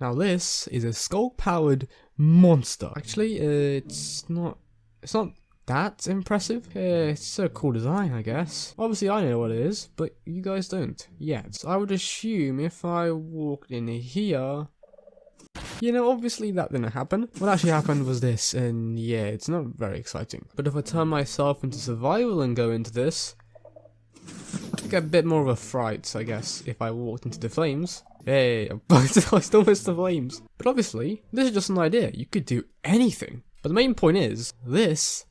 Now this is a Sculk powered monster. Actually, it's not that impressive. It's a cool design, I guess. Obviously I know what it is, but you guys don't yet. So I would assume if I walked in here, you know, obviously that didn't happen. What actually happened was this, and yeah, it's not very exciting. But if I turn myself into survival and go into this, I get a bit more of a fright, I guess, if I walked into the flames. Hey, I still missed the flames. But obviously, this is just an idea. You could do anything. But the main point is, this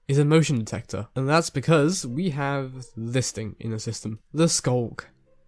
is a motion detector. And that's because we have this thing in the system. The Sculk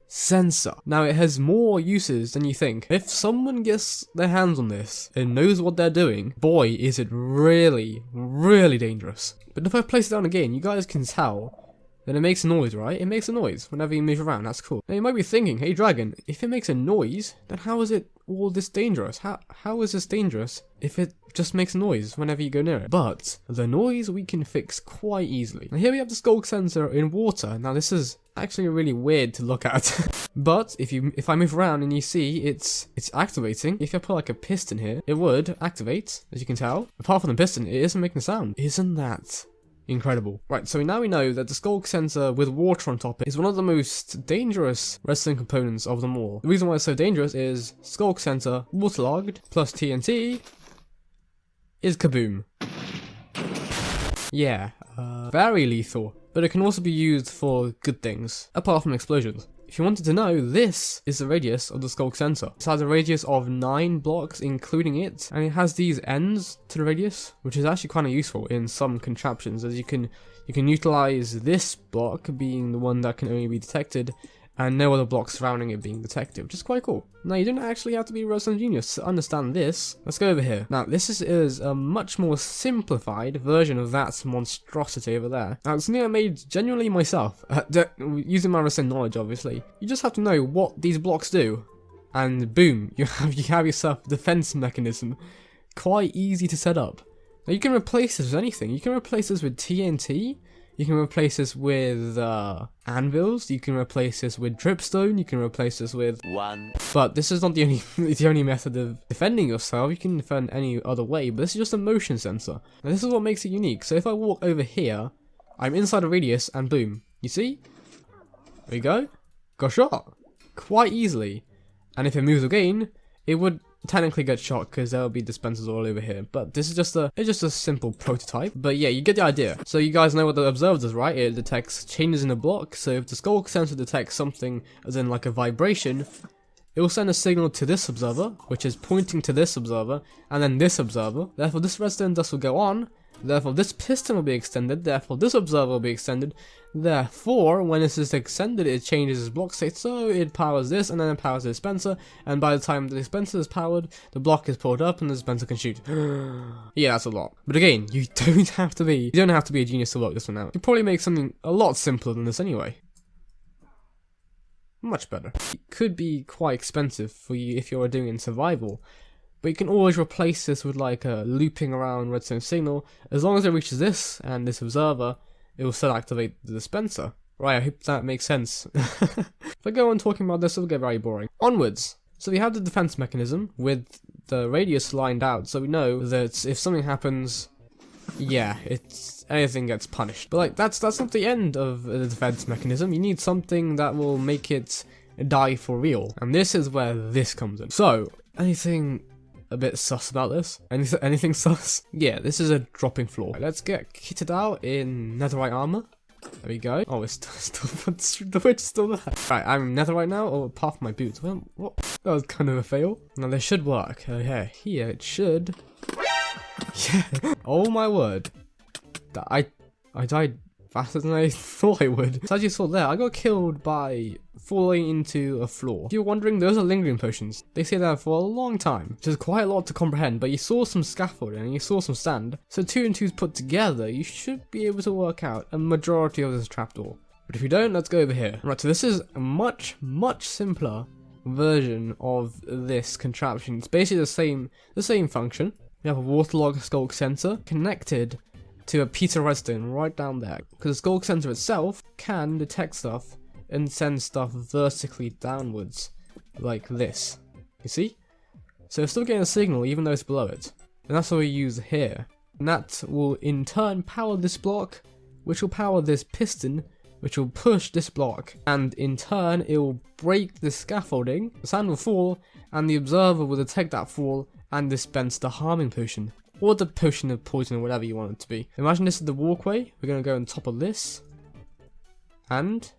sensor. Now it has more uses than you think. If someone gets their hands on this and knows what they're doing, boy is it really, really dangerous. But if I place it down again, you guys can tell then it makes a noise, right? It makes a noise whenever you move around, that's cool. Now you might be thinking, hey Dragon, if it makes a noise, then how is it all this dangerous? How is this dangerous if it just makes a noise whenever you go near it? But the noise we can fix quite easily. Now here we have the Sculk sensor in water. Now this is actually really weird to look at. But if I move around and you see it's activating, if I put like a piston here, it would activate, as you can tell. Apart from the piston, it isn't making a sound. Isn't that incredible? Right, so now we know that the Sculk sensor with water on top is one of the most dangerous redstone components of them all. The reason why it's so dangerous is Sculk sensor waterlogged plus TNT is kaboom. Yeah, very lethal, but it can also be used for good things, apart from explosions. If you wanted to know, this is the radius of the Sculk sensor. It has a radius of 9 blocks including it, and it has these ends to the radius, which is actually kind of useful in some contraptions, as you can utilize this block being the one that can only be detected, and no other blocks surrounding it being detected, which is quite cool. Now you don't actually have to be a redstone genius to understand this. Let's go over here. Now this is a much more simplified version of that monstrosity over there. Now it's something I made genuinely myself, using my redstone knowledge obviously. You just have to know what these blocks do, and boom, you have yourself a defense mechanism. Quite easy to set up. Now you can replace this with anything. You can replace this with TNT. You can replace this with anvils, you can replace this with dripstone, you can replace this with one. But this is not the only method of defending yourself. You can defend any other way, but this is just a motion sensor. And this is what makes it unique. So if I walk over here, I'm inside a radius and boom. You see? There we go. Got shot. Quite easily. And if it moves again, it would technically get shot because there will be dispensers all over here, but this is just a simple prototype. But yeah, you get the idea. So you guys know what the observer does, right? It detects changes in the block. So if the Sculk sensor detects something as in like a vibration, it will send a signal to this observer, which is pointing to this observer, and then this observer. Therefore this redstone dust will go on. Therefore this piston will be extended, therefore this observer will be extended, therefore when this is extended it changes its block state, so it powers this and then it powers the dispenser, and by the time the dispenser is powered, the block is pulled up and the dispenser can shoot. Yeah, that's a lot. But again, you don't have to be a genius to work this one out. You could probably make something a lot simpler than this anyway. Much better. It could be quite expensive for you if you're doing it in survival. But you can always replace this with like a looping around redstone signal. As long as it reaches this and this observer, it will still activate the dispenser. Right, I hope that makes sense. If I go on talking about this, it'll get very boring. Onwards. So we have the defense mechanism with the radius lined out, so we know that if something happens, yeah, anything gets punished. But like that's not the end of the defense mechanism. You need something that will make it die for real. And this is where this comes in. So, anything a bit sus about this? Anything sus? Yeah, this is a dropping floor. Right, let's get kitted out in netherite armor. There we go. Oh, it's still the witch is still there. Right, I'm netherite now, or apart from my boots. Well, what? That was kind of a fail. Now this should work. Okay, here it should. Yeah. Oh my word. I died faster than I thought I would. So as you saw there, I got killed by falling into a floor. If you're wondering, those are lingering potions. They stay there for a long time, which is quite a lot to comprehend, but you saw some scaffolding and you saw some sand. So 2 and 2's put together, you should be able to work out a majority of this trapdoor. But if you don't, let's go over here. Right, so this is a much simpler version of this contraption. It's basically the same function. We have a waterlogged Sculk sensor connected to a piece of redstone right down there, because the Sculk sensor itself can detect stuff and send stuff vertically downwards like this. You see? So it's still getting a signal even though it's below it. And that's what we use here. And that will in turn power this block, which will power this piston, which will push this block. And in turn, it will break the scaffolding, the sand will fall, and the observer will detect that fall and dispense the harming potion. Or the potion of poison or whatever you want it to be. Imagine this is the walkway. We're going to go on top of this. And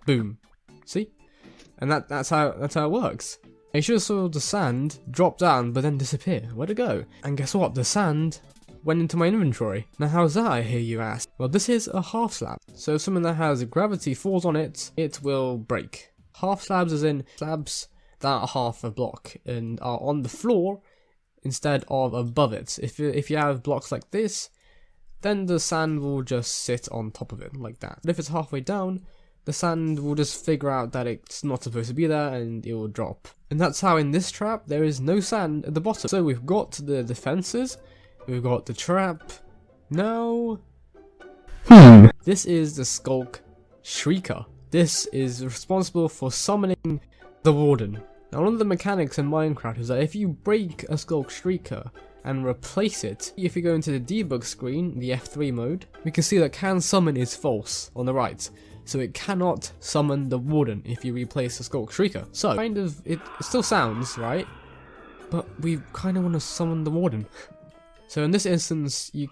boom. See? And that's how it works. You should have saw the sand drop down but then disappear. Where'd it go? And guess what? The sand went into my inventory. Now how's that, I hear you ask? Well, this is a half slab. So if something that has gravity falls on it, it will break. Half slabs as in slabs that are half a block and are on the floor instead of above it. If you have blocks like this, then the sand will just sit on top of it like that. But if it's halfway down, the sand will just figure out that it's not supposed to be there and it will drop. And that's how in this trap there is no sand at the bottom. So we've got the defenses, we've got the trap. Now, this is the Sculk Shrieker. This is responsible for summoning the Warden. Now one of the mechanics in Minecraft is that if you break a Sculk Shrieker and replace it, if you go into the debug screen, the F3 mode, we can see that can summon is false on the right. So it cannot summon the Warden if you replace the Sculk Shrieker. So, kind of, it still sounds, right? But we kind of want to summon the Warden. So in this instance, it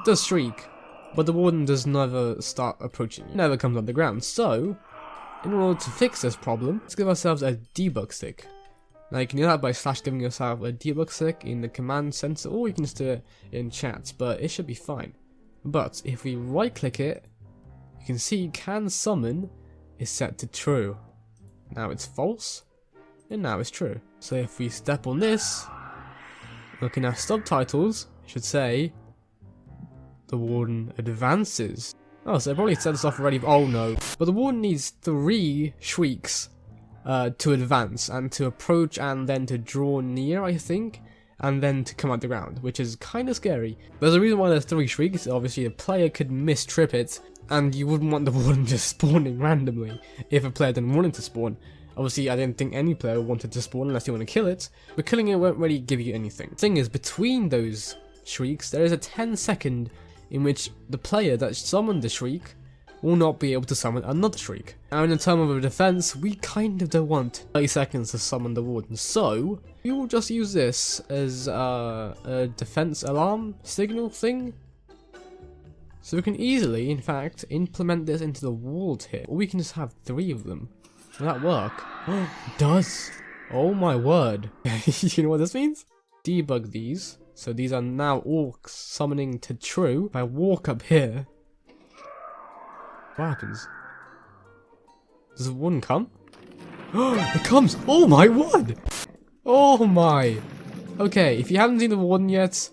does shriek, but the Warden does never start approaching you. It never comes on the ground. So, in order to fix this problem, let's give ourselves a debug stick. Now you can do that by giving yourself a debug stick in the command center, or you can just do it in chat, but it should be fine. But if we right click it, you can see can summon is set to true. Now it's false, and now it's true. So if we step on this, looking at subtitles, it should say the Warden advances. Oh, so they probably set this off already. Oh no. But the Warden needs 3 shrieks to advance and to approach and then to draw near, I think, and then to come out the ground, which is kind of scary. There's a reason why there's 3 shrieks. Obviously the player could mistrip it, and you wouldn't want the Warden just spawning randomly if a player didn't want it to spawn. Obviously I didn't think any player wanted to spawn unless you want to kill it, but killing it won't really give you anything. The thing is, between those shrieks there is a 10-second in which the player that summoned the shriek will not be able to summon another shriek. Now in terms of a defense, we kind of don't want 30 seconds to summon the Warden, so we will just use this as a defense alarm signal thing. So we can easily, in fact, implement this into the walls here, or we can just have 3 of them. Will that work? It does! Oh my word. You know what this means? Debug these. So these are now all summoning to true. If I walk up here, what happens? Does the Warden come? It comes! Oh my word! Oh my! Okay, if you haven't seen the Warden yet,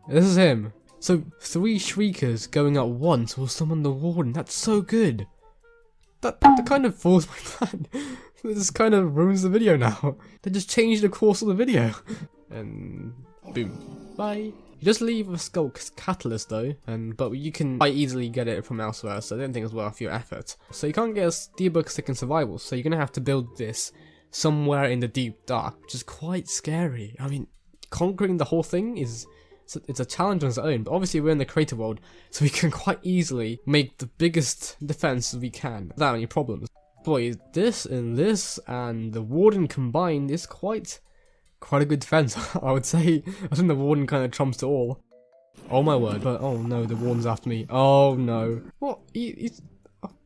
this is him. So 3 shriekers going at once will summon the Warden. That's so good. That kind of foils my plan. This kind of ruins the video now. They just changed the course of the video. And boom. Bye. You just leave a Sculk catalyst though, but you can quite easily get it from elsewhere, so I don't think it's worth your effort. So you can't get a debug stick in survival, so you're gonna have to build this somewhere in the deep dark, which is quite scary. I mean, conquering the whole thing it's a challenge on its own, but obviously we're in the creator world, so we can quite easily make the biggest defense we can without any problems. Boy, this and the Warden combined is quite a good defense, I would say. I think the Warden kind of trumps it all. Oh my word. But oh no, the Warden's after me. Oh no. What? He's...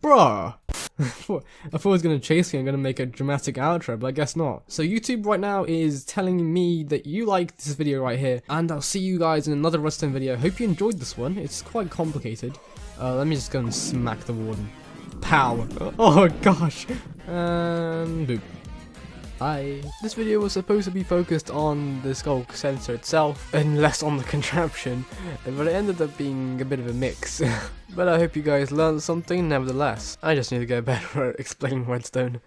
Bruh! I thought he was going to chase me and going to make a dramatic outro, but I guess not. So YouTube right now is telling me that you like this video right here, and I'll see you guys in another redstone video. Hope you enjoyed this one. It's quite complicated. Let me just go and smack the Warden. Pow! Oh gosh! And boop. Bye. This video was supposed to be focused on the Sculk sensor itself and less on the contraption, but it ended up being a bit of a mix. But I hope you guys learned something nevertheless. I just need to get better at explaining redstone.